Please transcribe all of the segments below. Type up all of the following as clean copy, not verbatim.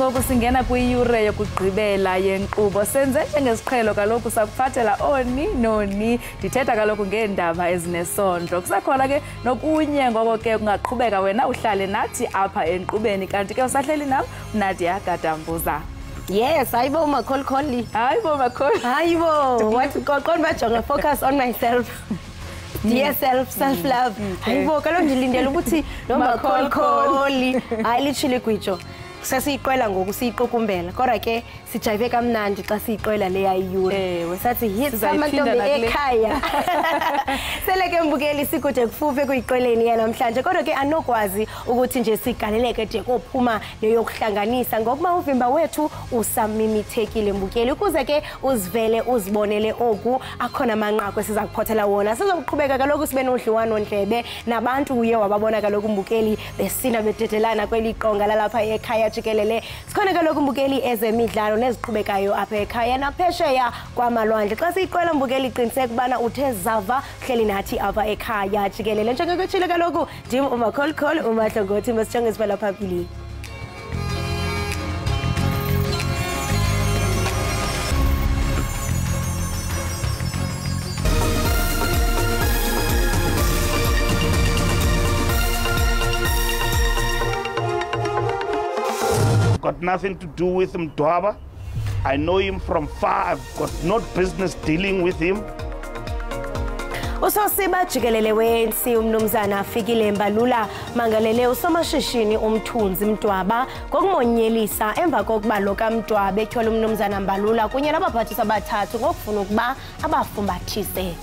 ngoku singena kwiyure yokugqibela yenkqubo senze njengesiqhelo kaloku sakuphathela oni noni ndithetha kaloku ngeendaba ezinesondlo kusakhona ke nokunye ngoko ke ungaqhubeka wena uhlale nathi apha enkqubeni kanti ke usahleli nam Nadia Gadambuza. Yes, hayibo makholkholi. Hayibo makholi. Hayibo, what qonqona bajonge focus on myself. Dear self-love. Hayibo kaloku ndilindele ukuthi no makholkholi. Hayi literally gwitsho. Sasiyiqwela ngoku siyiqukumbela kodwa ke sijayive kamnandi xa siyiqwela le yayiyure sathi hit samantombi ekhaya seleke mbukeli sikude kufufe kuyiqweleni yanamhlanje kodwa ke anokwazi ukuthi nje sigaleleke nje kophuma neyokuhlanganisa ngokuba uvimba wethu usamimithekile mbukeli ukuze ke uzivele uzibonele oku akhona amanqaku esiza kuphothela wona sizoqhubeka kaloku sibe nodliwano ndlebe nabantu uye wababona kaloku mbukeli besina bededelana kweliqonga lalapha ekhaya Jikelele sikhona kaloku mbukeli ezemidlalo neziqhubekayo apha ekhaya naphesheya kwamalwandle xa siyiqwela mbukeli qiniseka ubana uthe zava hleli nathi apha ekhaya Jikelele njengokutshilo kaloku ndim umakholkholi uMahlangothi masijonge sibala phambili. Got nothing to do with Mdwaba. I know him from far. I've got no business dealing with him. Usosiba Jikelele wensi umnumzana afikile Mbalula mangalele usomashishini umthunzi Mdwaba ngokumonyelisa emva kokuba lo kaMdwaba etyhola umnumzana Mbalula kunye nabaphathisi abathathu ngokufuna ukuba abafumbathise.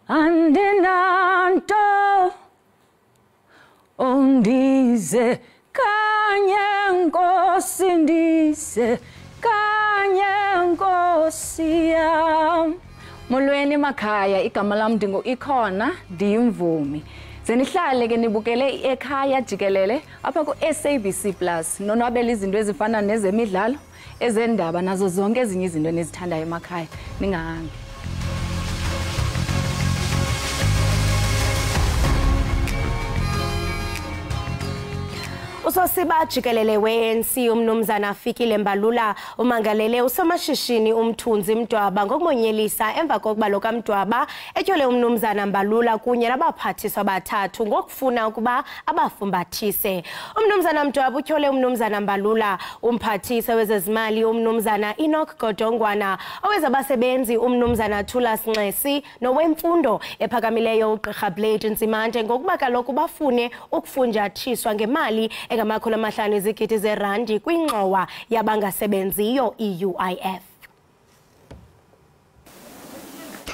Andinanto undize kanye nkosi ndize kanye nkosi yam. Molweni makhaya igama lam ndingu Ikhona ndiyimvumi. Zenihlale ke nibukele Ekhaya Jikelele apha ku SABC Plus nonwabela izinto ezifana nezemidlalo ezendaba nazo zonke ezinye izinto enizithandayo emakhaya ningahambi. Usosiba Jikelele wensi umnumzana afikile Mbalula umangalele usomashishini umthunzi Mdwaba ngokumonyelisa emva kokuba lo kaMdwaba etyhole umnumzana Mbalula kunye nabaphathisi abathathu ngokufuna ukuba abafumbathise. Umnumzana Mdwaba utyhole umnumzana Mbalula umphathisi wezezimali umnumzana Enoch Godongwana owezabasebenzi umnumzana Thula Ncesi nowemfundo ephakamileyo uGqirha Blade Nzimande ngokuba kaloku bafune ukufunjathiswa ngemali engamakhulu amahlanu ezigidi zerandi kwingxowa yabangasebenziyo UIF.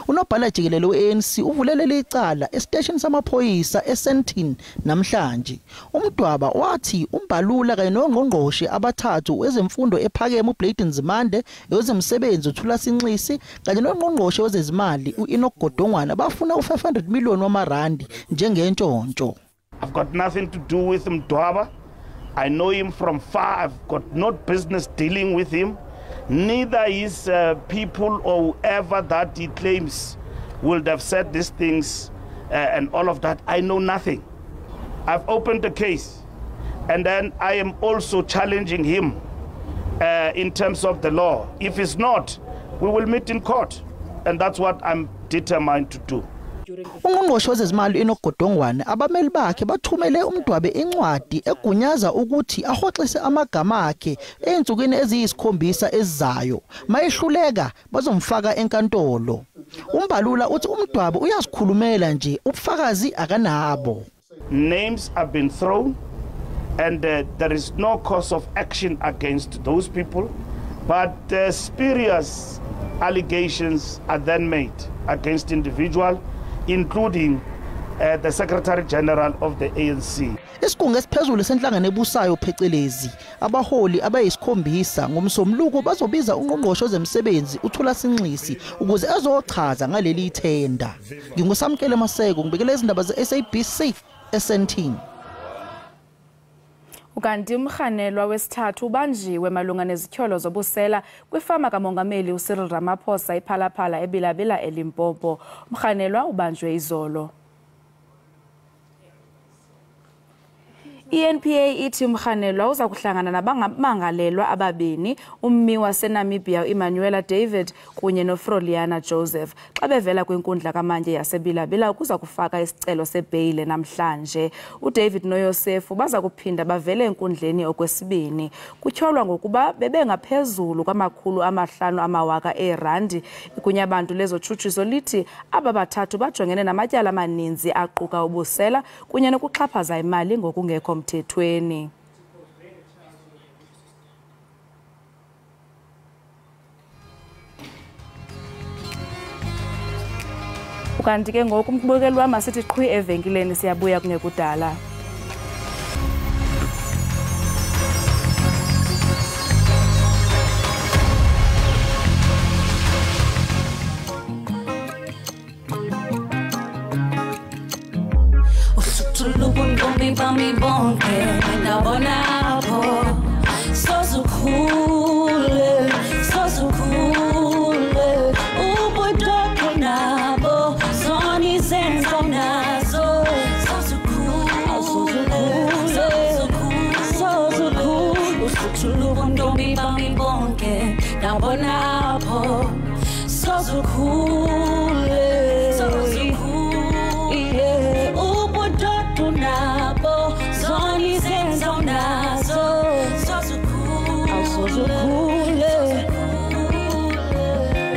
Unobhala Jikelele we-ANC uvulelele icala esiteshini samaphoyisa eSentin namhlanje. UMdwaba wathi uMbalula kanye nongqongqoshe abathathu wezemfundo ephakeme uBlade Nzimande, wezemsebenzi uThula Ncesi kanye nongqongqoshe wezezimali uEnoch Godongwana bafuna u500 million wamarandi njengentshontsho. I've got nothing to do with Mdwaba. I know him from far. I've got no business dealing with him. Neither his people or whoever that he claims would have said these things and all of that. I know nothing. I've opened the case. And then I am also challenging him in terms of the law. If it's not, we will meet in court. And that's what I'm determined to do. Ungqongqoshe wezezimali Enoch Godongwana abameli bakhe bathumele uMdwaba incwadi egunyaza ukuthi ahoxise amagama akhe einzukweni eziyisikhombisa ezizayo mayehluleka bazomfaka enkantolo. uMbalula uthi uMdwaba uyasikhulumela nje ubufakazi akanabo. Names have been thrown and there is no cause of action against those people, but spurious allegations are then made against individuals, including the Secretary General of the ANC. Isigungu esiphezulu senhlangano ebusayo phecelezi abaholi abayisikhombisa ngomsomluko bazobiza ungqongqoshe wezemsebenzi uThula Ncesi ukuze azochaza ngaleli ithenda. Ngingusamkele Maseko ngibekele izindaba zeSABC eSentin. Ukanti umrhanelwa wesithathu ubanjiwe malunga nezityholo zobusela kwifama kamongameli uCyril Ramaphosa iPhalaphala eBilabila eLimpopo. Umrhanelwa ubanjwe izolo. INPA ithi umrhanelwa uza kuhlangana nabamangalelwa ababini, ummi waseNamibia uEmanuela David kunye noFroliana Joseph, xa bevela kwinkundla kamantye yaseBilabila ukuza kufaka isicelo sebheyile namhlanje. UDavid noYosef baza kuphinda bavele enkundleni okwesibini. Kutyholwa ngokuba bebengaphezulu kwama500,000 eerandi. Igunya abantu lezotshutshiso lithi aba bathathu bajongene namatyala amaninzi aquka ubusela kunye nokuxhaphaza imali ngokungekho mthethweni. Ukanti ke ngoku umbukeli wam asithi qhwi evenkileni siyabuya kungekudala. Bami bonke ndabona apho sozukhule ubudoko nabo zona izenzo nazo sozukhule usutshulubuntombi bami bonke ndabona apho sozukhule ubudoko nabo zona izenzo nazo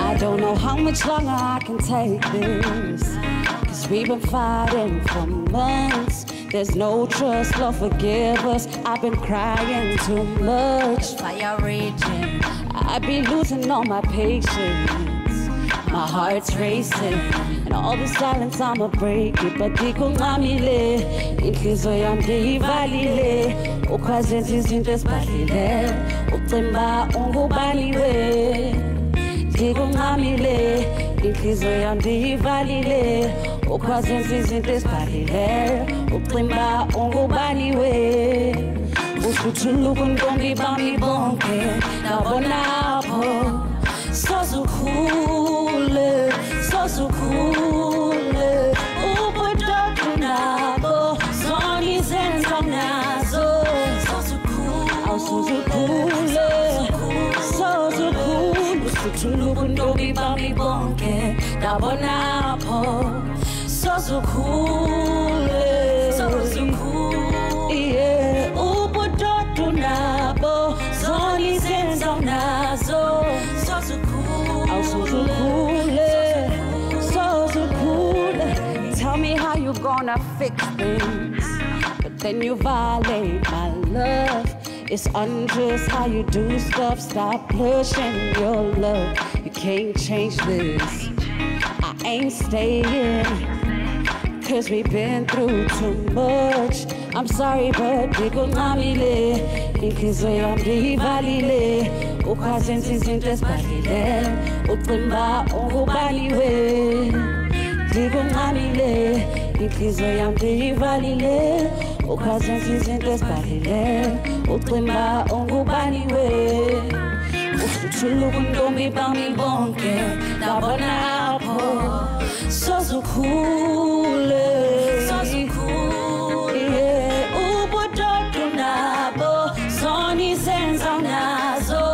I don't know how much longer I can take this, 'cause we've been fighting for months. There's no trust, Lord forgive us. I've been crying too much. Fire raging, I've been losing all my patience. My heart's racing, and all the silence I'ma break it. But dikungamile, inhliziyo yami ndiyivalile. Ukwazenza izinto ezibhalile, ucimba ungubaliwe. Dikungamile, inhliziyo yami ndiyivalile. Ukwazenza izinto ezibhalile, ucimba ungubaliwe. Usuthuluka ntombi bami bonke ndabona apho sozukhule ubudoko nabo zona izenzo nazo sozukhule usuthuluka ntombi bami bonke ndabona apho sozukhule ubudoko nabo zona izenzo nazo Tell me how you gonna fix things, but then you violate my love. It's unjust how you do stuff. Stop pushing your love. You can't change this. I ain't staying, 'cause we've been through too much. I'm sorry, but dikungamile, inhliziyo yami ndiyivalile. Ukwazenza izinto ezibhalile, ucimba ungubaliwe. Dikungamile, inhliziyo yami ndiyivalile. Ukwazenza izinto ezibhalile, ucimba ungubaliwe. Usuthuluka ntombi bami bonke ndabona apho sozukhule ubudoko nabo zona izenzo nazo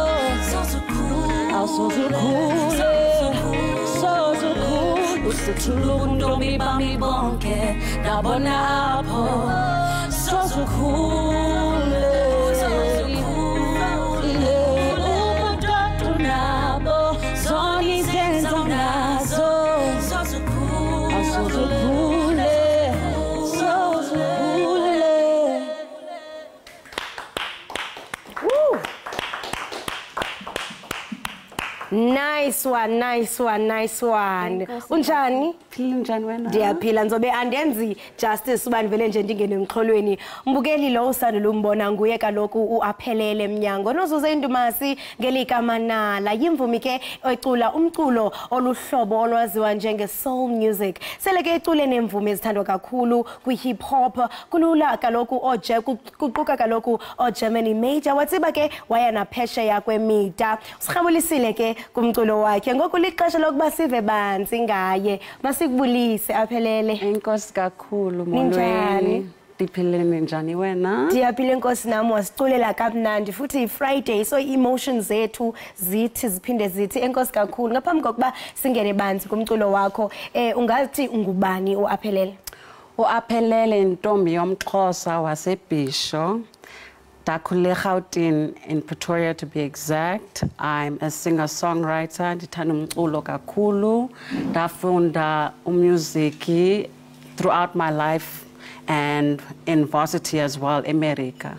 sozukhule usuthuluka ntombi bami bonke ndabona apho sozukhule ubudoko nabo zona izenzo nazo sozukhule. Nice one. Unjani? Phila njani wena? Ndiyaphila nzobe andenzi justice uba ndivele nje ndingene emxholweni. Mbukeli lo usando lumbona nguye kaloku uAphelele Mnyango. Nozuze indumasi ngeligama Nala. Yimvumi ke ecula umculo oluhlobo olwaziwa njenge soul music. Sele ke icule nemvumi ezithandwa kakhulu kwi hip hop. Kulula kaloku kuquka kaloku Germany Major. Watsiba ke waya na phesheya kwemida. Sirhabulisile ke kumculo wakhe. Ngoku lixesha lokuba sive banzi ngaye. Sikubulise Aphelele. Enkosi kakhulu molweni. Ndiphilile njani wena? Ndiyaphila Nkosi nami wasiculela kamnandi futhi Friday so emotions zethu zithi ziphinde zithi enkosi kakhulu. Ngaphambi kokuba singene banzi kumculo wakho ungathi ungubani uAphelele? uAphelele intombi yomXhosa waseBhisho. Dakhule Gauteng in Pretoria to be exact. I'm a singer-songwriter. Ndithanda umculo kakhulu. Ndafunda music throughout my life and in varsity as well, America.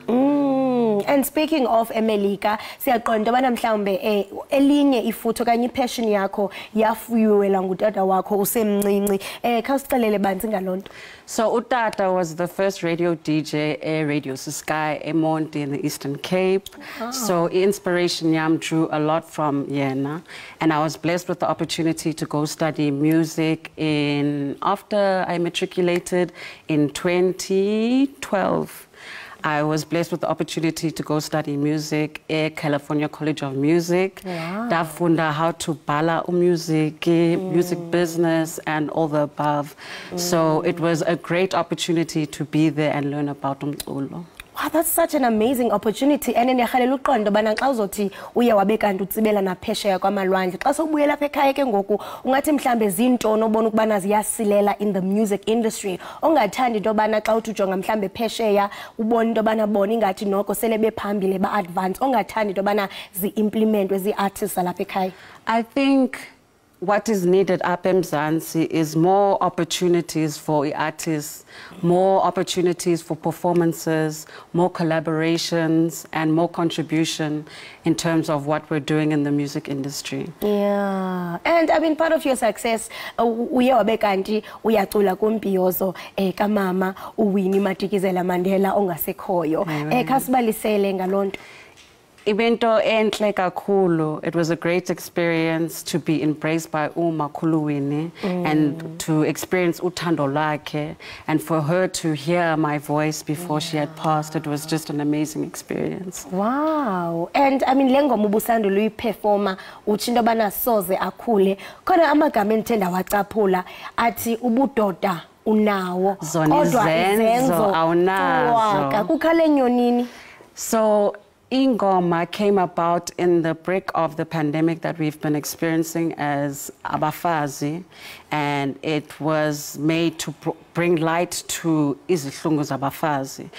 And speaking of America, siyaqonda ubana mhlawumbe elinye ifutho kanye passion yakho yafuyuwela ngutata wakho usemncinci. Khawusixelele banzi ngalonto. So utata was the first radio DJ at Radio Sky Monte in the Eastern Cape. So inspiration yam drew a lot from yena, and I was blessed with the opportunity to go study music after I matriculated in 2012. I was blessed with the opportunity to go study music at California College of Music. Wow. Dafunda how to bala music, music business, and all the above. So it was a great opportunity to be there and learn about umculo. Wow, that's such an amazing opportunity. And ndiyahalela uqondo bana xa uzothi uye wabe kanti utsibela naphesheya kwamalwandle. Xa sobuyela apha ekhaya ke ngoku ungathi mhlambe zintoni obona ukubana ziyasilela in the music industry. Ongathandi into bana xa uthi ujonga mhlambe phesheya ubona into bana bona ingathi noko sele bephambile ba-advance. Ongathandi into bana zi-implementwe zii-artists lapha ekhaya. I think what is needed up in Mzansi is more opportunities for artists, more opportunities for performances, more collaborations, and more contribution in terms of what we're doing in the music industry. Yeah, and I mean, part of your success, uye wabe kanti uyacula kumbhiyozo kamama uWinnie Madikizela Mandela ongasekhoyo. Khasibalisele ngalonto. Ibento enhle kakhulu. It was a great experience to be embraced by uMakhulu Winnie and to experience uthando lakhe, and for her to hear my voice before she had passed. It was just an amazing experience. Wow. And I mean lengoma ubusando luyiperforma uchinto bana soze akhule. Khona amagama enithenda wacaphula athi ubudoda unawo kodwa izenzo awunazo. Kukhale nyonini? So ingoma came about in the break of the pandemic that we've been experiencing as abafazi, and it was made to bring light to izihlungu zabafazi.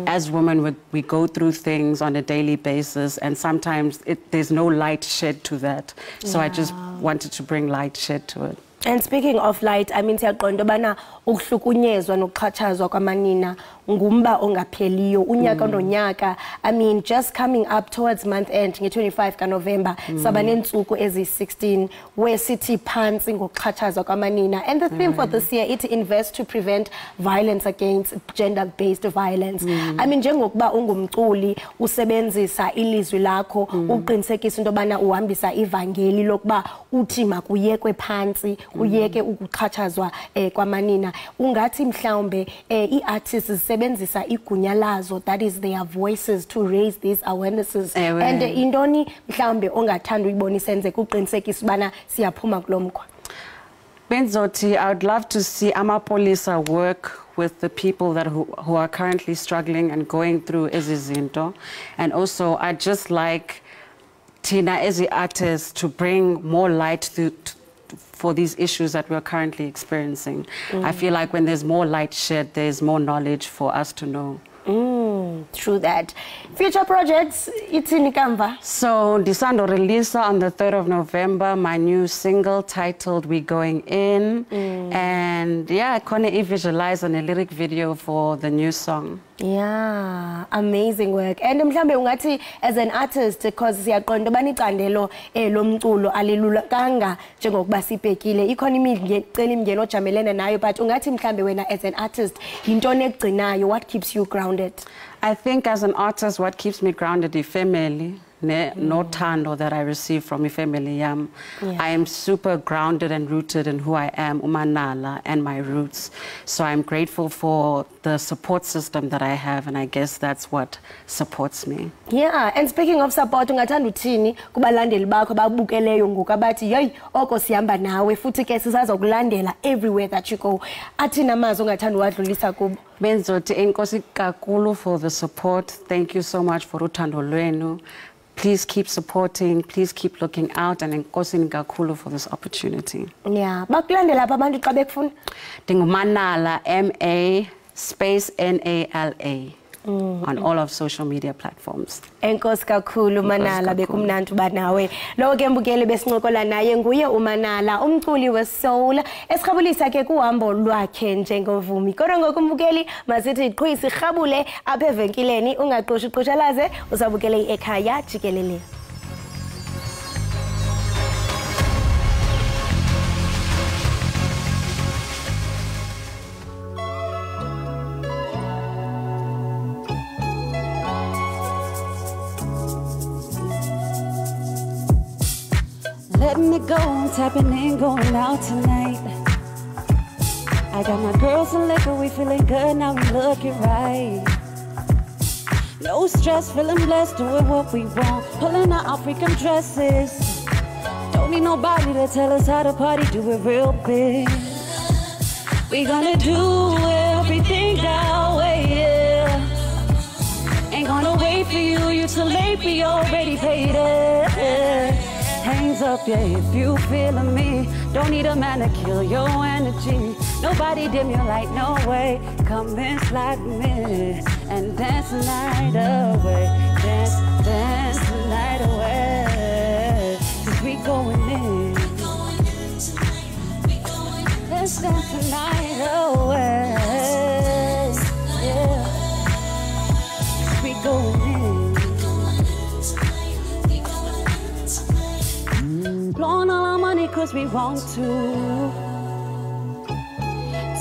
As women, we go through things on a daily basis, and sometimes there's no light shed to that. So I just wanted to bring light shed to it. And speaking of light, I mean siyaqonda bana ukuhlukunyezwa nokuxhatshazwa kwamanina ngumba ongapheliyo unyaka nonyaka. I mean just coming up towards month end nge-25 kaNovember saba nentsuku ezi-16 where sithi phansi ngokuxhatshazwa kwamanina, and the theme for this year it invest to prevent violence against gender-based violence. I mean njengokuba ungumculi usebenzisa ilizwi lakho uqinisekisa into bana uhambisa ivangeli lokuba uthi makuyekwe phansi uyeke ukuxhatshazwa kwamanina. Ungathi mhlawumbe i-artists sebenzisa igunya lazo, that is their voices, to raise these awarenesses. And indoni mhlawumbe ongathanda uyibona isenzeka uqinisekisa ubana siyaphuma kulomkhwa? Benzothi, I would love to see amapolisa work with the people who are currently struggling and going through ezizinto. And also I'd just like Tina as the artist to bring more light for these issues that we're currently experiencing. I feel like when there's more light shed, there's more knowledge for us to know. True that. Future projects, ithini kamva? So, Disando release on the 3rd of November, my new single titled We Going In. And yeah, I can't visualize on a lyric video for the new song. Yeah, amazing work. And mhlambe ungathi as an artist, because siyaqonda banicandelo lomculo alilula kanga njengokuba sibhekile ikhona imingeni ojamelene nayo, but ungathi mhlambe wena as an artist yintoni egcinayo, what keeps you grounded? I think as an artist, what keeps me grounded is family. No tando that I receive from my family. I am super grounded and rooted in who I am, umanala, and my roots. So I'm grateful for the support system that I have, and I guess that's what supports me. Yeah, and speaking of support, ungathanda uthini kubalandeli bakho babukeleyo ngoku abathi yoy oko sihamba nawe futhi ke sisazokulandela everywhere that you go. Athina amazwi ongathanda uwadlulisa kubo? Benzothi enkosi kakhulu for the support. Thank you so much for uthando lwenu. Please keep supporting, please keep looking out, and enkosi kakhulu for this opportunity. Yeah, bakulandela apha abantu xa bekufuna? Ndingumanala, MA_NALA. On all of social media platforms. Enkosi kakhulu Manala, bekumnandi uba nawe. Lo ke mbukeli besincokola naye nguye uManala, umculi wesoul esirhabulisa ke kuhambo lwakhe njengovumi. Kodwa ngokumbukeli masithi qhwi sirhabule apha evenkileni, ungaqoshi uqoshalaze uzabukele iEkhaya Jikelele. Letting it go, I'm tapping in, going out tonight. I got my girls and liquor, we feeling good, now we looking right. No stress, feeling blessed, doing what we want, pulling out our freaking dresses. Don't need nobody to tell us how to party, do it real big. We gonna do everything our way, yeah. Ain't gonna wait for you, you too late, we already paid it. Hands up, yeah, if you feeling me. Don't need a man to kill your energy. Nobody dim your light, no way. Come and slide with me and dance the night away. Dance, dance the night away. 'Cause we going in. Let's dance the night away. Yeah. We going in. Blowing all our money 'cause we want to.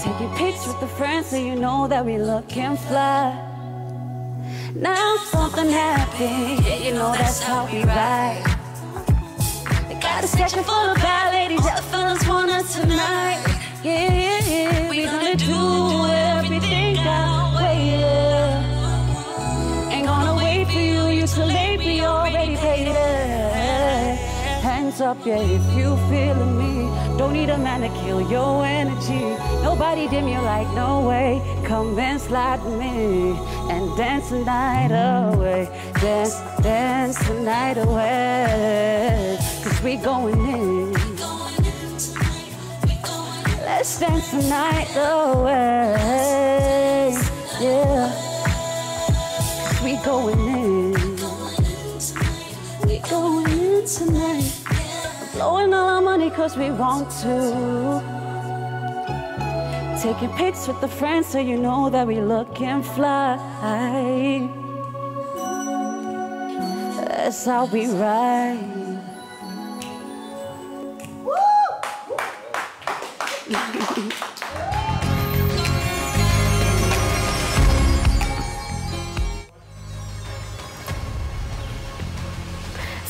Taking pics with the friends so you know that we looking fly. Now something happened, yeah, you know that's how we ride. They got a section full of bad ladies that the fellas want us tonight. Yeah, yeah, yeah, we gonna do everything our way, yeah. Ain't gonna wait for you, you too late, we already paid it. Hands up, yeah, if you feeling me. Don't need a man to kill your energy. Nobody dim your light, no way. Come and slide with me and dance the night away. Dance, dance the night away. 'Cause we going in. Let's dance the night away. Yeah. 'Cause we going in. We going in tonight. Blowing all our money 'cause we want to. Taking pics with the friends so you know that we looking fly. That's how we ride.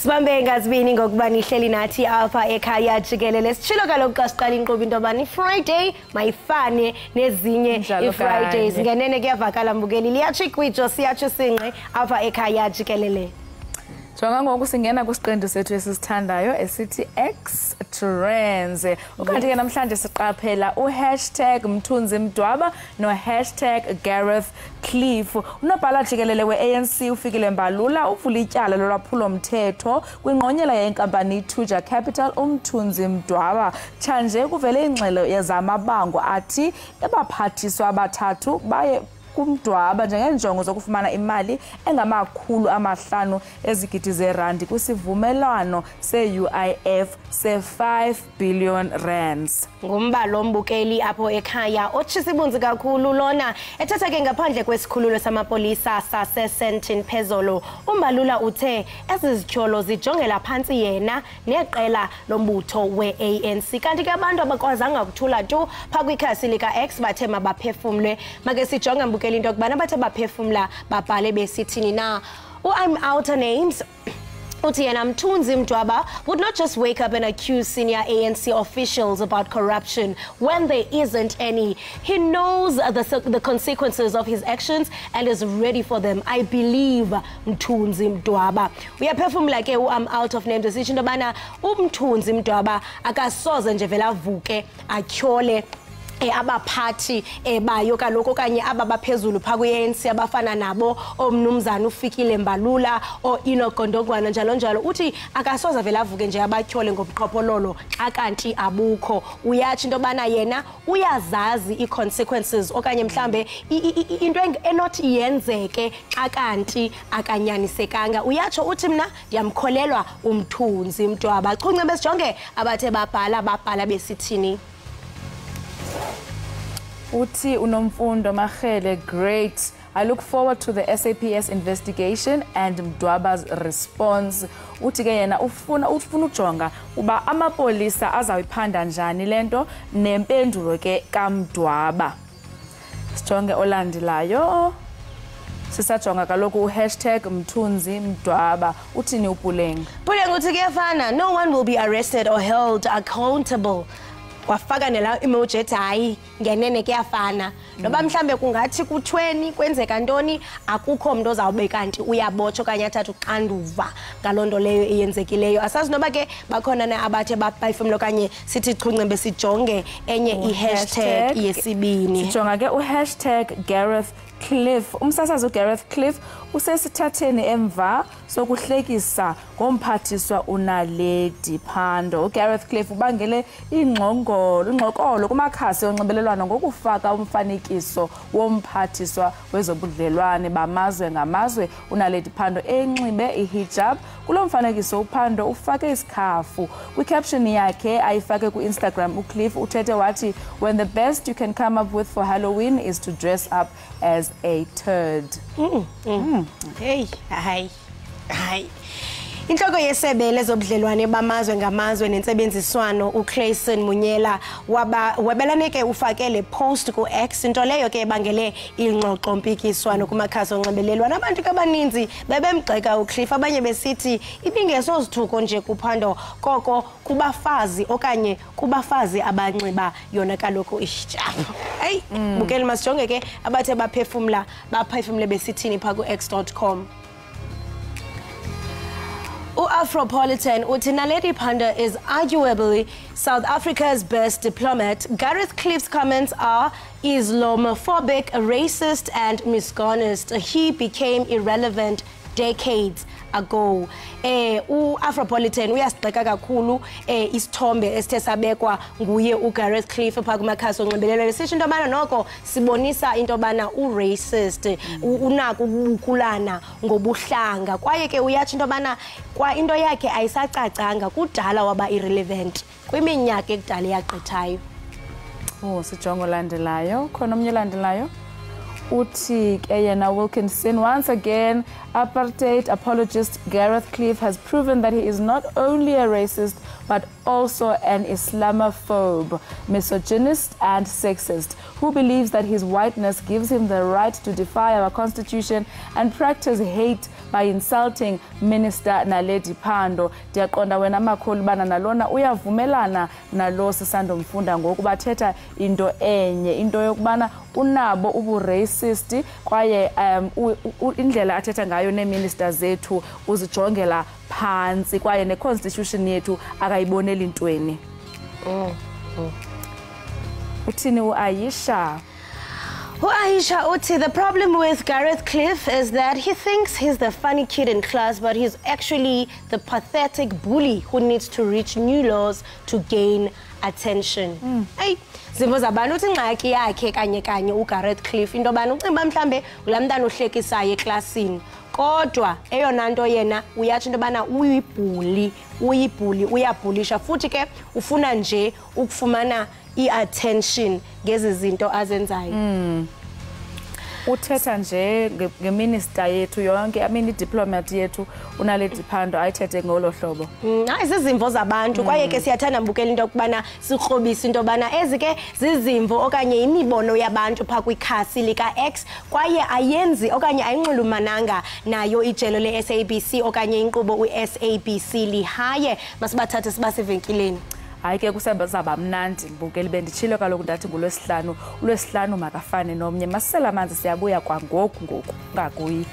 Sibambe ngazibini ngokuba nihleli nathi apha ekhaya Jikelele. Sitshilo kaloku xa siqala inkqubo into yobani Friday mayifane nezinye i-Fridays. Ngenene kuyavakala mbukeli liyatsho igwijo siyatsho singqe apha ekhaya Jikelele. Jonga ngoku singena kwisiqendu sethu esisithandayo esithi X Trends. Ukanti ke namhlanje siqaphela #MthunziMdwaba #Gareth Cliff. Unobhala Jikelele we-ANC ufikile mbalula uvula ityala lolwaphulo mthetho kwingqonyela yenkampani Tuja Capital uMthunziMdwaba. Tshanje kuvele ingxelo yezamabango athi abaphathiswa abathathu baye kumdwaba njengenjongo zokufumana imali engama500 ezigidi zerandi kwisivumelwano se-UIF se-5 billion rands. Ngumbalo ombukeli apho ekhaya otshisa ibunzi kakhulu lona ethetha ke ngaphandle kwesikhululo samapolisa sase-Sentin phezolo. Umbalula uthe ezizityholo zijongela phantsi yena neqela lombutho we-ANC kanti ke abantu abakwazanga ukuthula tu phaa kwikhasi lika-X bathe mabaphefumle. Make sijonge mbukeli into yokubana bathe baphefumla babhale besithini na. I'm out of names. Utiana Mthunzi Mdwaba would not just wake up and accuse senior ANC officials about corruption when there isn't any. He knows the consequences of his actions and is ready for them. I believe Mthunzi Mdwaba. We are performing like I'm out of name decision. Bana Mthunzi Mdwaba akasoze nje vela vuke atyhole abaphathi bayo kaloko kanye ababaphezulu pha kwi-ANC abafana nabo omnumzana uFikile Mbalula Inogondogwana njalo njalo. Uthi akasoza vela avuke nje abatyhole ngobuqhophololo xa kanti abukho. Uyathi into bana yena uyazazi i-consequences okanye mhlambe into enothi yenzeke xa kanti akanyanisekanga. Uyatsho uthi mna ndiyamkholelwa uMthunzi Mdwaba. Chunce besijonge abathe babhala besithini. Uthi unomfundo Makhele, great. I look forward to the SAPS investigation and Mdwaba's response. Uthi ke yena ufuna ujonga uba amapolisa azayiphanda njani lento nempendulo ke kaMdwaba. Sijonge olandelayo. Sisajonga kaloku #Mthunzi Mdwaba. Uthini uPuleng? Puleng uthi kuyafana, no one will be arrested or held accountable. Wafaka nela emoji ethi hayi ngenene kuyafana noba mhlambe kungathi kuthweni kwenzeka ntoni akukho umuntu ozawube kanti uyabotshwa okanye athatha uxanduva ngalonto leyo eyenzekileyo. Asazi noba ke bakhona na abathe baphefumlo okanye sithi chunce besijonge enye i-hashtag yesibini. Sijonga ke #Gareth Cliff. Umsasazi uGareth Cliff usesithatheni emva sokuhlekisa ngomphathiswa uNaledi Pandor. uGareth Cliff ubangele ingxokolo kumakhasi onxibelelwano ngokufaka umfanekiso womphathiswa wezobudlelwane bamazwe ngamazwe uNaledi Pandor enxibe ihijab. Kulo mfanekiso uPandor ufake isikhafu. Kwicaption yakhe ayifake ku-Instagram uCliff uthethe wathi, when the best you can come up with for Halloween is to dress up as a turd. Hey, hi. Inhloko yesebe lezobudlelwane bamazwe ngamazwe nentsebenziswano uClayson Munyela wabelane ke ufakele post ku-X into leyo ke ebangele ingxoxo mpikiswano kumakhasi onxibelelwano. Abantu abaninzi bebemgxeka uCliff abanye besithi ibingesozithuko nje kuPandor koko kubafazi okanye kubafazi abanxiba yona kaloku ihijab. Hey, bukeli masijonge ke abathe baphefumle besithini pha ku-x.com. Afropolitan uthi Naledi Pandor is arguably South Africa's best diplomat. Gareth Cliff's comments are Islamophobic, racist and misogynist. He became irrelevant decades ago. Afropolitan uyasigxeka kakhulu isithombe esithe sabekwa nguye uGareth Cliff pha kumakhasi onxibelelwano sisho into yobana noko sibonisa into yobana u-racist unako ukubukulana ngobuhlanga kwaye ke uyatsho into yobana kwa into yakhe ayisacacanga kudala waba irrelevant kwiminyaka ekudala yagqithayo. Sijongo landelayo khona omnye landelayo. Uthi Eyana Wilkinson, once again, apartheid apologist Gareth Cliff has proven that he is not only a racist but also an Islamophobe, misogynist and sexist, who believes that his whiteness gives him the right to defy our constitution and practice hate by insulting Minister Naledi Pandor. Ndiyaqonda wena makhulu bana nalona uyavumelana nalo sisandomfunda ngoku bathetha into enye, into yokubana unabo ubu-racist kwaye indlela athetha ngayo nee-minister zethu uzijongela phansi kwaye ne-constitution yethu akayiboneli ntweni. Uthini uAyisha? Aisha Uti, the problem with Gareth Cliff is that he thinks he's the funny kid in class, but he's actually the pathetic bully who needs to reach new lows to gain attention. Hey, zimvo zabantu uthi ingxaki yakhe kanye uGareth Cliff into bani ucimba mhlambe ulamntana ohlekisayo eklasini. Kodwa eyona nto yena uyathi into bana uyibhuli uyabhulisha futhi ke ufuna nje ukufumana i-attention ngezi zinto azenzayo. Uthetha nje ngeminister yethu yonke, i-diplomat yethu unale diphando ayithethe ngolo hlobo. Hayi zizimvo zabantu kwaye ke siyathanda mbukela into yokubana sikrobisa into yobana ezi ke zizimvo okanye imibono yabantu pha kwikhasi lika X kwaye ayenzi okanye ayinxulumananga nayo ijelo le-SABC okanye inkqubo u-SABC lihaye masibathathe sibasivenkileni. Hayi ke kusebenzaba mnandi mbukeli benditshilo kaloku ndathi ulwesihlanu makafane nomnye masisela amanzi siyabuya kwangoku ngakuyi.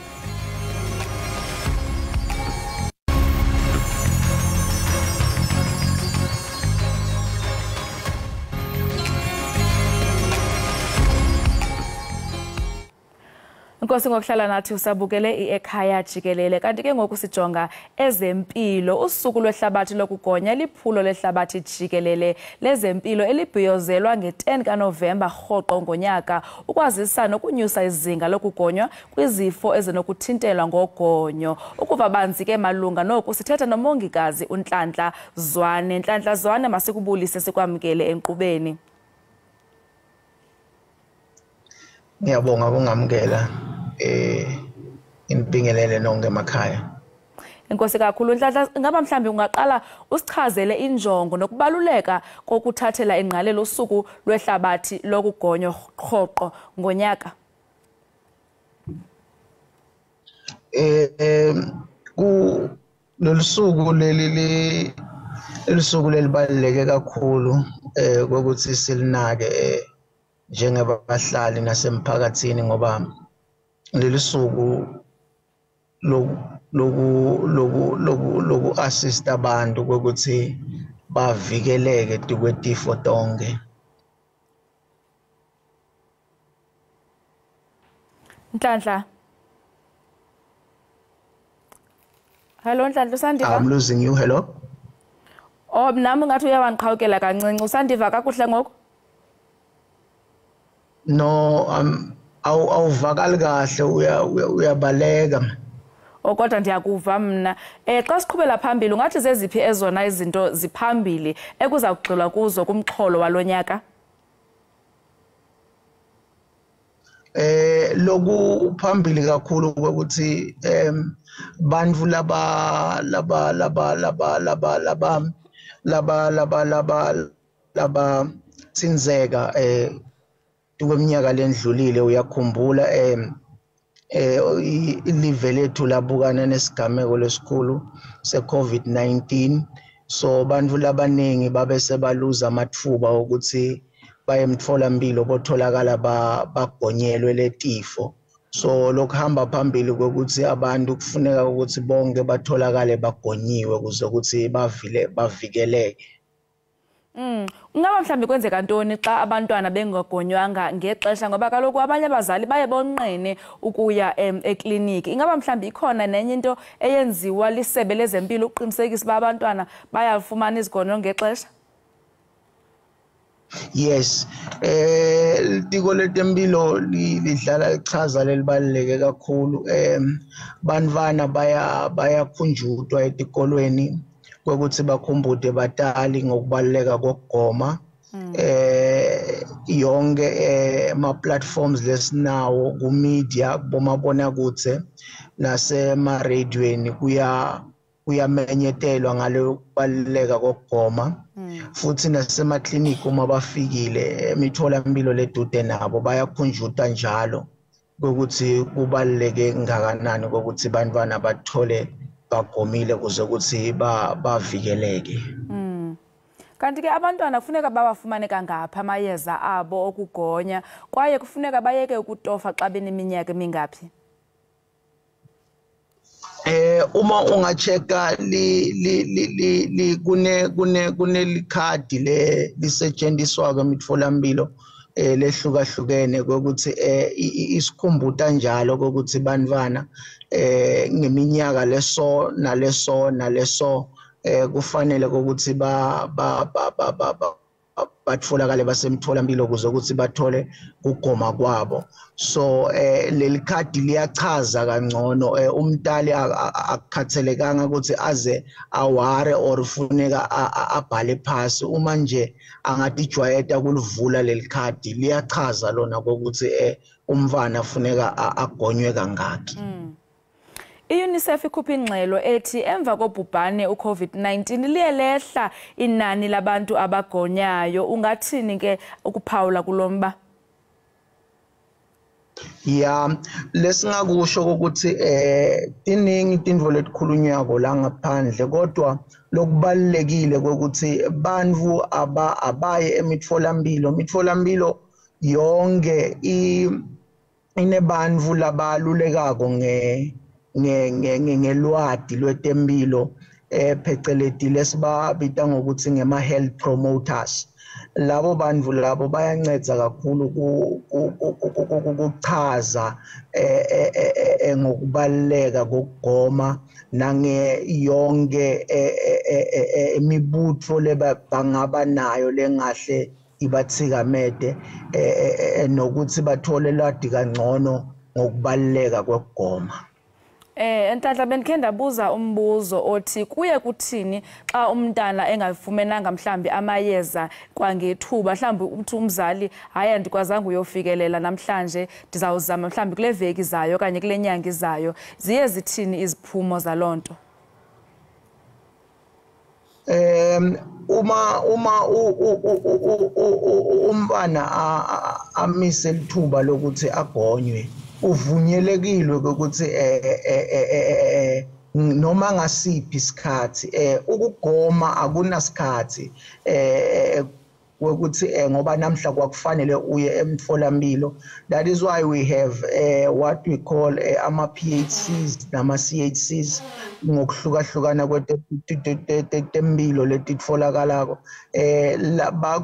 Nkosi ngokuhlala nathi usabukele i-Ekhaya Jikelele kanti ke ngoku sijonga ezempilo usuku lwehlabathi lokugonya liphulo lehlabathi jikelele lezempilo elibhiyozelwa nge-10 kaNovemba rhoqo ngonyaka ukwazisa nokunyusa izinga lokugonywa kwizifo ezinokuthintelwa ngogonyo. Ukuva banzi ke malunga noku sithetha nomongikazi uNhlanhla Zwane. Nhlanhla Zwane masikubulise sikwamkele enkqubeni. Ngiyabonga kungamkela inibingelele nonke emakhaya. Inkosi kakhulu Nhlanhla, ngaba mhlambi ungaqala usichazele injongo nokubaluleka kokuthathela ingqalelo usuku lwehlabathi lokugonya rhoqo ngonyaka. Lolusuku lelibaluleke kakhulu ukuthi silinake njengabahlali nasemphakathini ngoba lelisuku loku assist abantu ukuthi bavikeleke kwetifo tonke. Nhlanhla. Hello Nhlanhla, usandiva? I'm losing you. Hello. Oh, nami ngathi uyawanqhawukela kancinci. Usandiva kakuhle ngoku? No, awuvakali kahle uyabaleka. Kodwa ndiyakuva mna. Xa siqhubela phambili ungathi zeziphi ezona izinto ziphambili ekuza kugxilwa kuzo kumxholo walonyaka? Loku phambili kakhulu ukuthi bantu laba tsinzeka kweminyaka lendlulile uyakhumbula ilive lethu labukana nesigameko lesikhulu se-COVID-19 so bantu labaningi babe sebaluza amathuba ukuthi baye emtholampilo botholakala bagonyelwe letifo so lokuhamba phambili ukuthi abantu kufuneka ukuthi bonke batholakale bagonyiwe ukuze ukuthi bavikeleke. Ungaba mhlambi kwenzeka ntoni xa abantwana bengagonywanga ngexesha ngoba kaloku abanye abazali baye bonqene ukuya ekliniki. Ingaba mhlambi ikhona nenye into eyenziwa lisebe lezempilo uqinisekisa uba abantwana bayafumana izigonyo ngexesha? Yes, litiko letempilo lidlala ichaza lelibaluleke kakhulu. Bantwana bayakhunjutwa etikolweni ukuthi bakhumbude batali ngokubaluleka kokugoma. Yonke ama platforms lesinawo ku media bomabona kude nasema radioweni kuyamenyetelwa ngalo kubaluleka kokugoma. Futhi nasema clinic uma bafikile emitholampilo ledude nabo bayakhunjuta njalo ukuthi kubaluleke ngakanani ukuthi bantwana bathole bagomile kuze ukuthi bavikeleke. Kanti ke abantwana kufuneka bawafumane kangaphi amayeza abo okugonya kwaye kufuneka bayeke ukutofa xa beneminyaka emingaphi? Uma ungacheka kune likhadi lisetshenziswa kwemitholampilo lehlukahlukene kokuthi isikhumbuta njalo kokuthi bantvana ngeminyaka leso naleso kufanele ukuthi batfolakale basemtholampilo ukuze ukuthi bathole ukugoma kwabo. So leli khadi liyachaza kangcono umntali akukhathalekanga ukuthi aze aware or ufuneka abhale phasi. Uma nje angatijwayeta kulivula leli khadi liyachaza lona ukuthi umntwana ufuneka agonywe kangaki. I-UNICEF ikhupha ingxelo ethi emva kobhubhane u-COVID-19 liyelehla inani labantu abagonyayo. Ungathini ke ukuphawula kulomba? Ya, lesingakusho ukuthi iningi tindvo letikhulunywako la ngaphandle, kodwa lokubalulekile ukuthi bantfu abaye emitfolambilo yonke inebantfu labalulekako ngelwati lwetemphilo pheceleti lesibabita ngokuthi ngema-health promoters. Labo bantfu labo bayancedza kakhulu ukuchaza ngokubaluleka kokugoma nange yonke imibutho lebangaba nayo lengahle ibathikamede nokuthi bathole lwati kangcono ngokubaluleka kokugoma. Enhlanhla bendikhe ndabuza umbuzo othi kuye kuthini xa umntana engafumenanga mhlambi amayeza kwangethuba, mhlambi uthi umzali hayi andikwazanga uyofikelela namhlanje ndizawuzama mhlambi kule veki zayo kanye kule nyanga izayo, ziye zithini iziphumo zalonto? Uma umntwana amise lithuba lokuthi agonywe, uvunyelekile ukuthi noma ngasiphi isikhathi ukugoma akunasikhathi ukuthi ngoba namhla kwakufanele uye emtholampilo. That is why we have what we call ama-PHCs nama-CHCs ngokuhlukahlukana kwetempilo letitfolakalako. Laba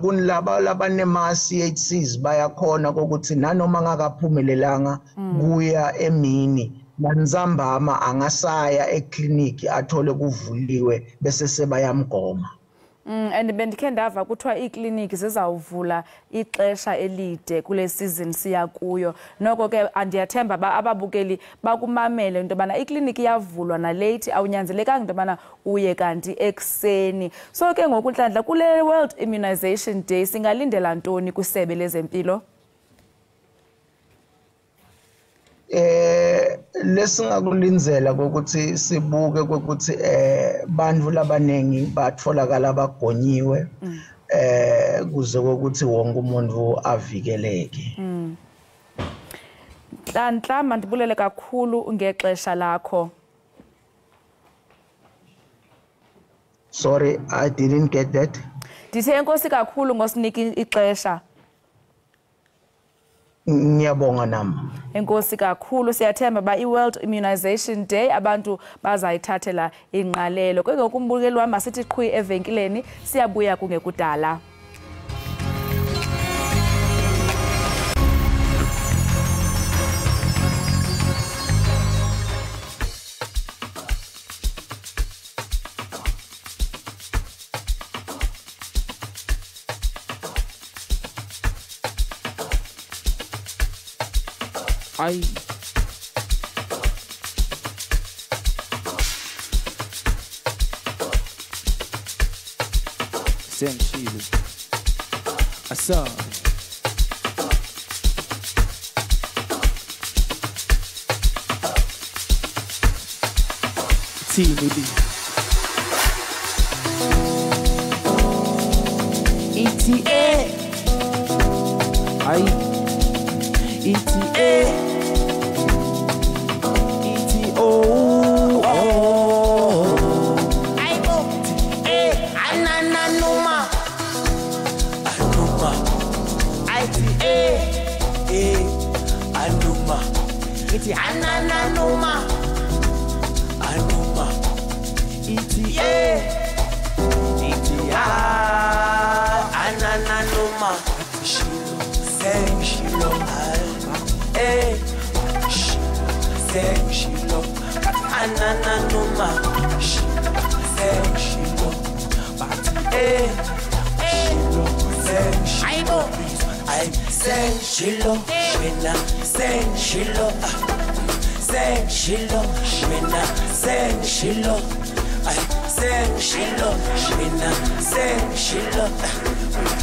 labanema-CHCs bayakhona ukuthi nanoma ngakaphumelelanga kuya emini nanzambama angasaya ekliniki athole kuvuliwe bese sebayamgoma. And bendikhe ndava kuthiwa iikliniki zizawuvula ixesha elide kule season siya kuyo. Noko ke andiyathemba ababukeli bakumamele into yobana ikliniki iyavulwa na late, awunyanzelekanga into yobana uye kanti ekuseni. So ke ngoku Nhlanhla kule World Immunization Day singalindela ntoni kwisebe lezempilo? Lesingakulinzela ukuthi sibuke ukuthi bantfu labanengi batfolakala bagonyiwe kuze ukuthi wonke umuntu avikeleke. Nhlanhla mandibulele kakhulu ngexesha lakho. Sorry, I didn't get that. Ndithe enkosi kakhulu ngosinika ixesha. Ngiyabonga nami. Enkosi kakhulu, siyathemba ba i-World Immunization Day abantu bazayithathela ingqalelo. Kengoku umbukeli wami asithi qhwi evenkileni, siyabuya kungekudala. Ay. Essentially, I saw TMD. ETA. Ay. ETA. Shilo, anana noma, shilo, but shilo, I say shilo, shina, say shilo, say shilo, shina, say shilo, I say shilo, shina, say shilo,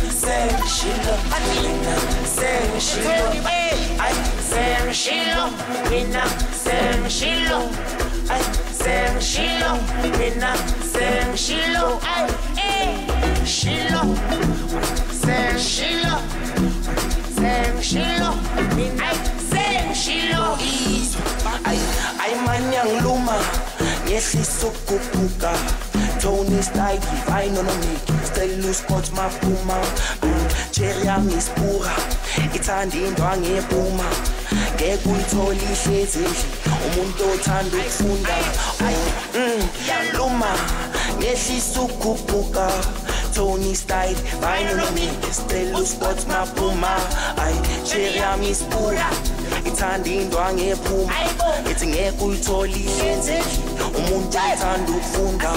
say shilo, shina, say shilo, I say shilo, shina, say shilo, I say shilo, shina, say shilo, I shilo, say shilo. Shilo, I say Shilo. I manyang luma, yes it's so kukuka. Tony's like I no make, still lose spots my puma. Cherry miss pura, it's handy in dwang e puma. Get good toli shezi, umuntu othanda ukufunda. I luma, yes it's so kukuka. Tony style, I know me, still lose spots my puma. I cherry miss pura, it's handy in doang e puma. It's in a cool tolly, umuntu othanda ukufunda.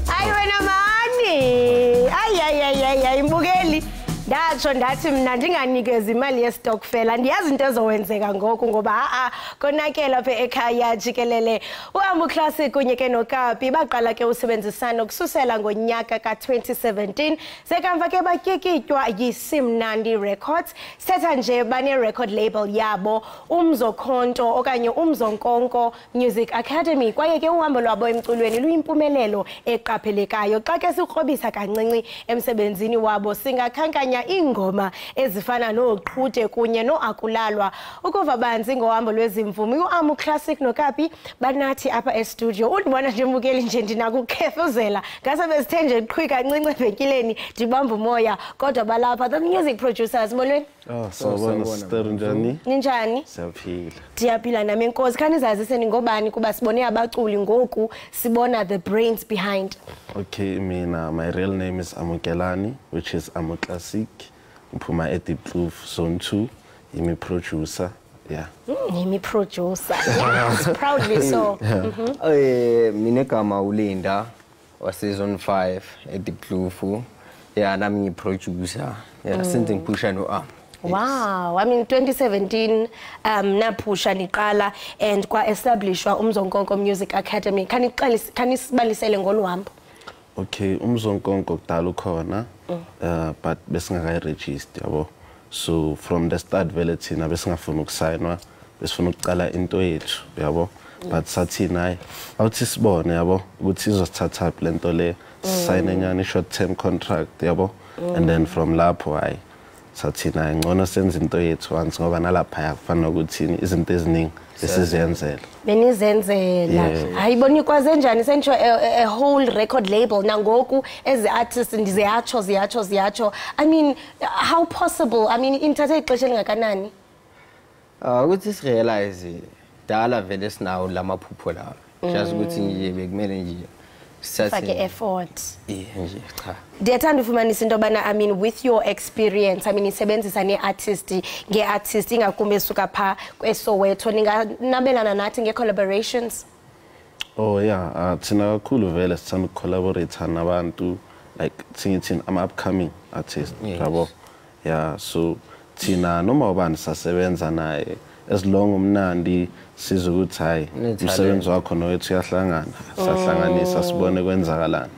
Ay wena mani, ay mbukeli. Ndatsho ndathi mina ndinganikeza imali yestokfela ndiyazi into ezowenzeka ngoku ngoba konakela apha ekhaya Jikelele uhambo classic kunye ke noKapi baqala ke usebenzisana ukususela ngonyaka ka2017 sekamva ke batyikitywa yiSimnandi Records setha nje bane record label yabo Umzokhonto okanye Umzonkonko Music Academy kwaye ke uhambo lwabo emculweni luyimpumelelo eqaphelekayo xa ke sikrobisa kancinci emsebenzini wabo singakhankanya ingoma ezifana noqhute kunye noakulalwa ukuva banzi ngohambo lwezimvumi uAmu Classic noKapi banathi apha e-studio undibona nje mbukeli nje ndinakukhefuzela ngase bezithenje qhwi kancinci ebhekileni ndibamba umoya kodwa balapha the music producers molweni sawubona sister njani ninjani siyaphila ndiyaphila nami enkosi khani zazise ningobani kuba sibone abaculi ngoku sibona the brains behind. Okay, mina my real name is Amukelani, which is Amu Classic. Uphuma at Deep Blue Zone 2. I'm a producer. Yeah. I'm a producer. Yes, proudly so. Mina kama Ulinda wa season 5 at Deep Blue. Yeah, and I'm a producer. Yeah, something pusha no arm. Wow, I mean 2017 napusha niqala and kwa establishwa Umzonkonko Music Academy. Can sibalisele ngolwambo? Okay, Umzonkonko kudala ukhona but besingaka register yabo. So from the start vele thina besingafuna ukusayinwa besifuna ukuqala into yethu yabo but sathi nayi awuthi sibone yabo ukuthi izosithatha lento le sign enyani short term contract yabo and then from lapho hayi sathi nayi ngcono senze into yethu once ngoba nalapha yakufana ukuthi izinto eziningi esizenzela benizenzela hayiboni kwaze njani sentsho a whole record label nangoku as artists ziyatsho I mean how possible I mean inthathe ixesha elingakanani ukuthi sirealize dala vele sinawo lamaphupho la just ukuthi nje bekumele nje sifake effort nje cha ndiyathanda ufumanisa into bana I mean with your experience I mean isebenzisa ngeartist ingakumbe esuka pha kweSoweto ninganabelana nathi ngecollaborations. Oh yeah, thina kakhulu vele sithanda ukucollaborate nabantu like thina ama upcoming artists yabo. Yeah, so thina noma ubani sasebenza naye as long umnandi sizokuthi hayi umsebenzi wakho nowethu uyahlangana sahlanganisa sibone kwenzakalani.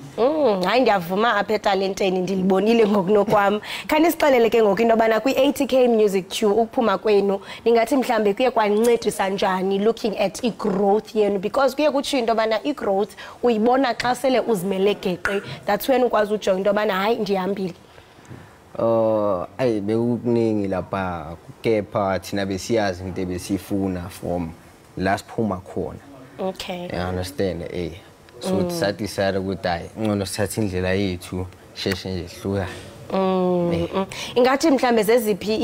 Hayi ndiyavuma apha etalenteni ndilibonile ngokunokwam. Khani sixelele ke ngoku into yobana kwi-80K Music Tour ukuphuma kwenu ningathi mhlambe kuye kwancedisa njani looking at i-growth yenu, because kuye kutsho into yobana i-growth uyibona xa sele uzimele geqe, that's when ukwazi ujonga into yobana hayi ndihambile. Ayi bekukuningi lapha kepha thina besiyazi into ebesifuna from la siphuma khona. Okay. I understand, so decided ukuthi hayi ngcono sithatha indlela yethu sheshe nje hluka. Ingathi mhlambe zeziphi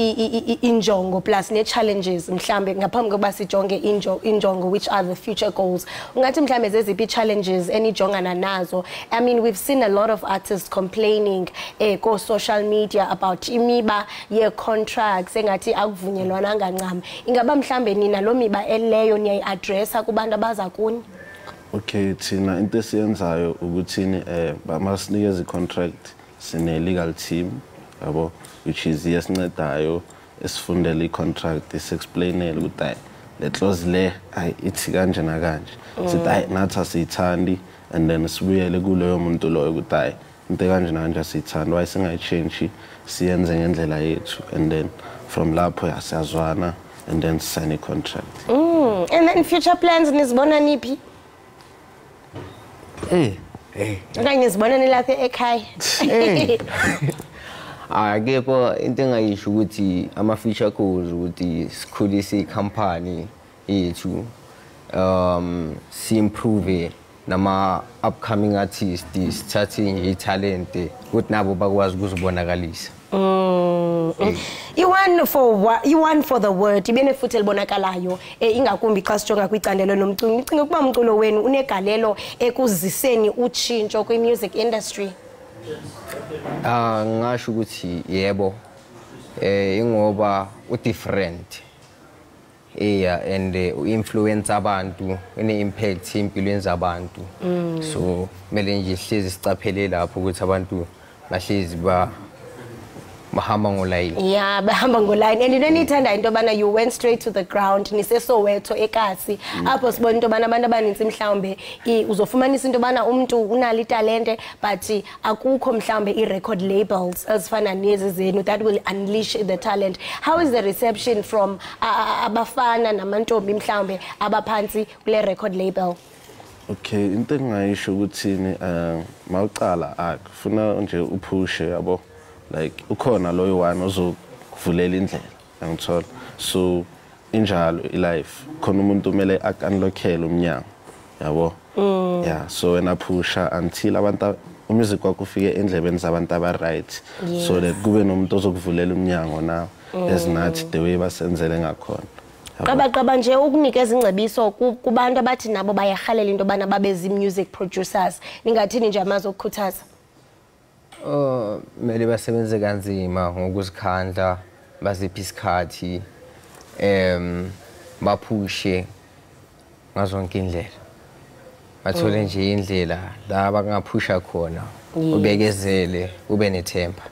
injongo plus ne challenges mhlambe ngaphambi kokuba sijonge injongo which are the future goals. Ungathi mhlambe zeziphi challenges enijongana nazo? I mean, we've seen a lot of artists complaining ko social media about imiba ye contracts engathi akuvunyelwananga ncam. Ingaba mhlambe nina lo miba eleyo niyayi addressa kubantu abaza kuni? Okay, thina into esiyenzayo ukuthini bamasinikeza i-contract sine legal team yabo, which is yesincedayo esifundela i-contract isexplainele ukuthi le clause le ithi kanje na kanje, sithi nathi asiyithandi, and then sibuyele kuloyo muntu loyo ukuthi into kanje na kanje asiyithandi, why singayichange siyenze ngendlela yethu, and then from lapho siyazwana and then sign a contract. And then future plans nizibona niphi? Okanye sibona nilapha ekhaya. Akekho into engayisho ukuthi ama future goals ukuthi sikhulise i-company yethu, si improve nama upcoming artists, sithathe i-talent ukuthi nabo bakwazi ukuzibonakalisa. You for the word ibenefuthe libonakalayo ingakumbi xa sijonga kwicandelo lomculo. Ngicinga ukuba umculo wenu unegalelo ekuziseni utshintsho kwi-music industry. Ngasho ukuthi yebo, ingoba u-different and u-influence abantu, une-impact empilweni zabantu, so kumele nje sihlezi sicaphele lapho ukuthi abantu bahlezi bahamba ngolayini. Yeah, bahamba ngolayini. And into eniyithanda into yobana you went straight to the ground, niseSoweto eKasi, apho sibona into yobana abantu abaninzi mhlawumbe uzofumanisa into yobana umuntu unalo italente but akukho mhlawumbe i-record labels ezifana nezi zenu that will unleash the talent. How is the reception from abafana namantombi mhlawumbe abaphansi kule record label? Okay, into engayisho ukuthini mawuqala akufuna nje uphushe yabo, like ukhona loyo one ozokuvulela indlela, angithola. So injalo ilife khona umuntu umele akunlokhele umnyango yabo. Yeah, so wena phusha until abantu umusic wakho ufike endlebeni zabantu aba right, so that kube nomuntu ozokuvulela umnyango now as nathi the way basenzele ngakhona. Qaba nje ukunikeza ingcebiso kubantu abathi nabo bayahalela into bana babezi music producers, ningathini nje amazokukhuthaza? Mele basebenze kanzima ngokuzikhandla, baziphi isikhathi, baphushe ngazonke indlela, bathole nje indlela la bangaphusha khona, ubekezele ube nethemba.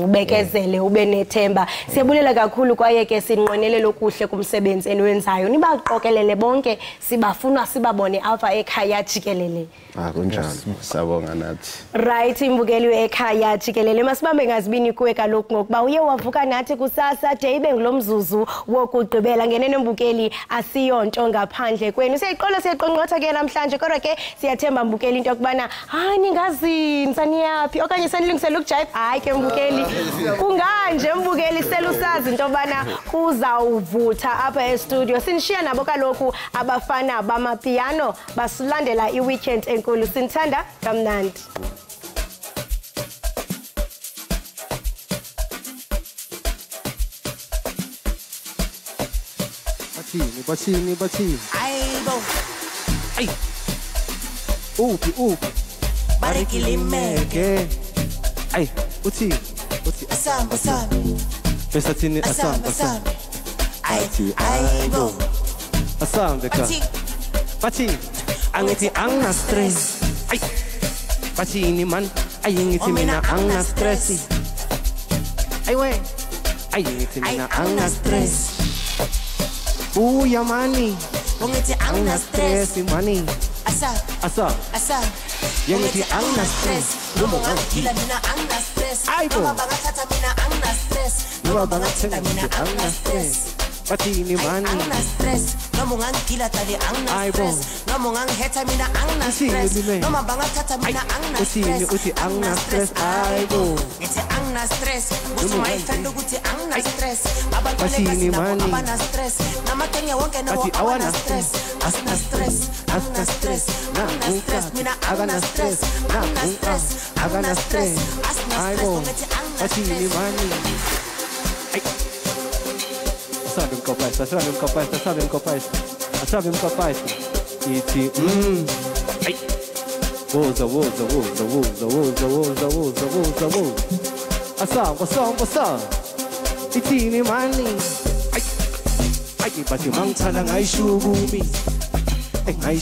Ubekezele ube nethemba. Siyabulela kakhulu kwaye ke sinqwenele lokuhle kumsebenzi eniwenzayo. Nibaqokelele bonke, sibafuna sibabone apha ekhaya Jikelele. Kunjalo, sabonga nathi. Right, imbukeli ekhaya Jikelele. Masibambe ngazibini kuwe kaloku ngokuba uye wavuka nathi kusasa de ibe ngilomzuzu wokugqibela ngenene mbukeli asiyonto ngaphandle kwenu. Siyayiqola siyayiqonqotha ke namhlanje kodwa ke siyathemba mbukeli into yokubana hayi ningazinza niyaphi okanye sanilungisela ukujive. Hayi ke mbukeli kunganje mbukeli selusazi into bana uzawuvutha apha e-studio. Sinishiya nabo kaloku abafana bamapiano basilandela i-weekend enkulu. Sinthanda kamnandi. Bathini. Ay. Uphi. Barikilimeke. Ay, uthi. Asamba. Besathini asamba. Aibo. Asamba ka. Bathi. Angithi angina stress. Ay. Bathini man. Ay ngithi mina angina stress. Ay we. Ay ngithi mina angina stress. Uya mani. Ungithi angina stress. Mani. Asa. yangithi angina stress noma ungangigila mina angina stress Ayibo. noma bangathatha mina angina stress noma bangathenga mina angina stress bathini mani angina stress noma ungangigila dali angina Ayibo. stress noma ungangihetha mina angina Uthini stress lime? noma bangathatha mina angina uthini stress uthi angina stress ayibo ngithi angina stress uthi ungayifela ukuthi angina stress Bathini mani? abana stress namatenya wonke nawo Bathi awana awana stress asina stress angina stress angina stress mina angina stress angina stress angina stress asina stress Ayibo. ngithi angina bathini stress mani Sabe mkopaisa, sabe mkopaisa, sabe mkopaisa, sabe mkopaisa. Iti, ai. Woza, woza, woza, woza, woza, woza, woza, woza, woza. Asam. Iti ni mani. Ai, ai, basi mangtala ngai shugumi. Ai,